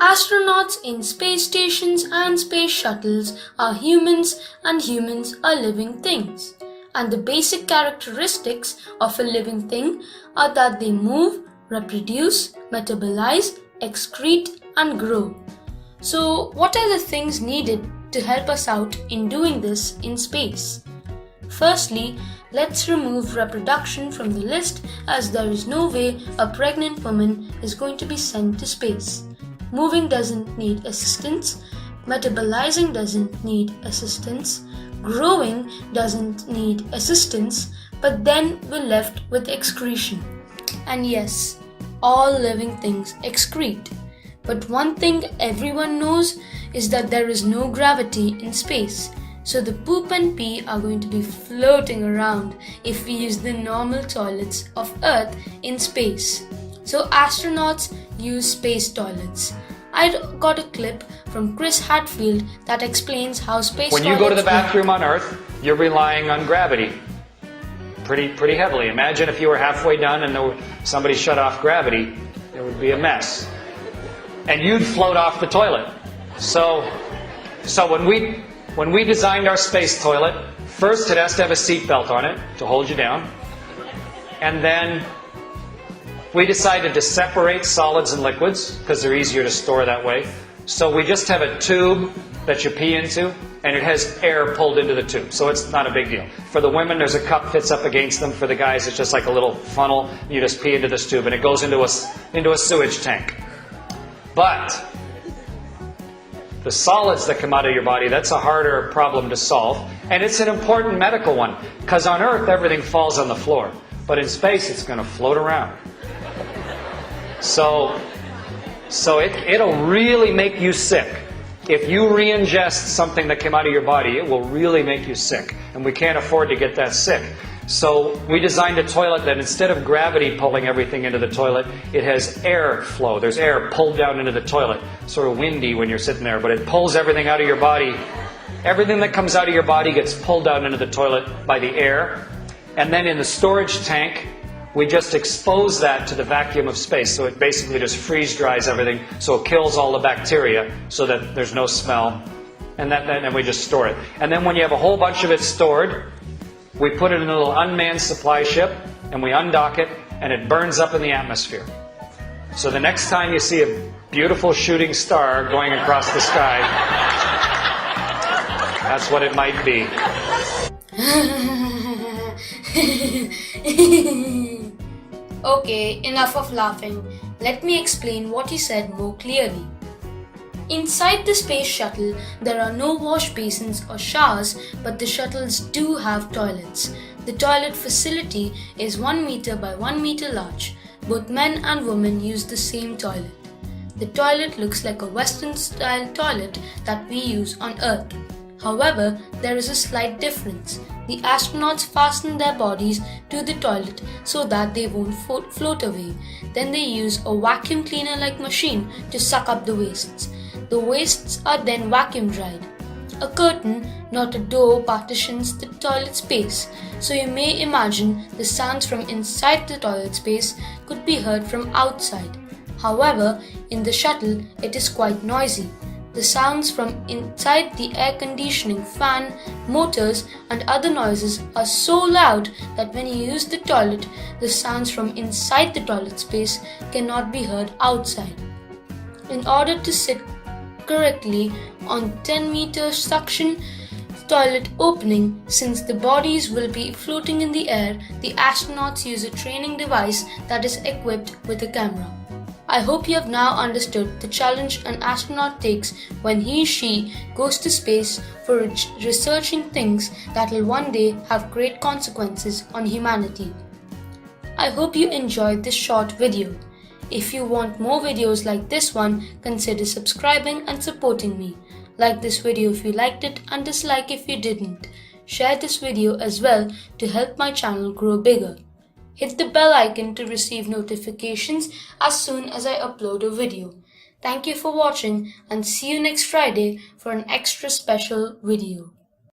Astronauts in space stations and space shuttles are humans, and humans are living things. And the basic characteristics of a living thing are that they move, reproduce, metabolize, excrete, and grow. So, what are the things needed to help us out in doing this in space? Firstly, let's remove reproduction from the list, as there is no way a pregnant woman is going to be sent to space. Moving doesn't need assistance, metabolizing doesn't need assistance, growing doesn't need assistance, but then we're left with excretion. And yes, all living things excrete. But one thing everyone knows is that there is no gravity in space. So the poop and pee are going to be floating around if we use the normal toilets of Earth in space. So astronauts use space toilets. I got a clip from Chris Hadfield that explains how space toilets When you go to the bathroom on Earth, you're relying on gravity pretty heavily. Imagine if you were halfway done and somebody shut off gravity, it would be a mess. And you'd float off the toilet. So when we designed our space toilet, first it has to have a seatbelt on it to hold you down. And then we decided to separate solids and liquids because they're easier to store that way. So we just have a tube that you pee into, and it has air pulled into the tube. So it's not a big deal. For the women, there's a cup fits up against them. For the guys, it's just like a little funnel. You just pee into this tube, and it goes into a sewage tank. But the solids that come out of your body, that's a harder problem to solve. And it's an important medical one, because on Earth, everything falls on the floor. But in space, it's going to float around. So it'll really make you sick. If you re-ingest something that came out of your body, it will really make you sick. And we can't afford to get that sick. So we designed a toilet that instead of gravity pulling everything into the toilet, it has air flow. There's air pulled down into the toilet. Sort of windy when you're sitting there, but it pulls everything out of your body. Everything that comes out of your body gets pulled down into the toilet by the air. And then in the storage tank, we just expose that to the vacuum of space. So it basically just freeze dries everything. So it kills all the bacteria so that there's no smell. And then we just store it. And then when you have a whole bunch of it stored, we put it in a little unmanned supply ship, and we undock it, and it burns up in the atmosphere. So the next time you see a beautiful shooting star going across the sky, that's what it might be. Okay, enough of laughing. Let me explain what he said more clearly. Inside the space shuttle, there are no wash basins or showers, but the shuttles do have toilets. The toilet facility is 1 meter by 1 meter large. Both men and women use the same toilet. The toilet looks like a Western-style toilet that we use on Earth. However, there is a slight difference. The astronauts fasten their bodies to the toilet so that they won't float away. Then they use a vacuum cleaner-like machine to suck up the wastes. The wastes are then vacuum dried. A curtain, not a door, partitions the toilet space, so you may imagine the sounds from inside the toilet space could be heard from outside. However, in the shuttle, it is quite noisy. The sounds from inside the air conditioning fan, motors, and other noises are so loud that when you use the toilet, the sounds from inside the toilet space cannot be heard outside. In order to sit correctly on 10-meter suction toilet opening, since the bodies will be floating in the air, the astronauts use a training device that is equipped with a camera. I hope you have now understood the challenge an astronaut takes when he/she goes to space for researching things that will one day have great consequences on humanity. I hope you enjoyed this short video. If you want more videos like this one, consider subscribing and supporting me. Like this video if you liked it, and dislike if you didn't. Share this video as well to help my channel grow bigger. Hit the bell icon to receive notifications as soon as I upload a video. Thank you for watching, and see you next Friday for an extra special video.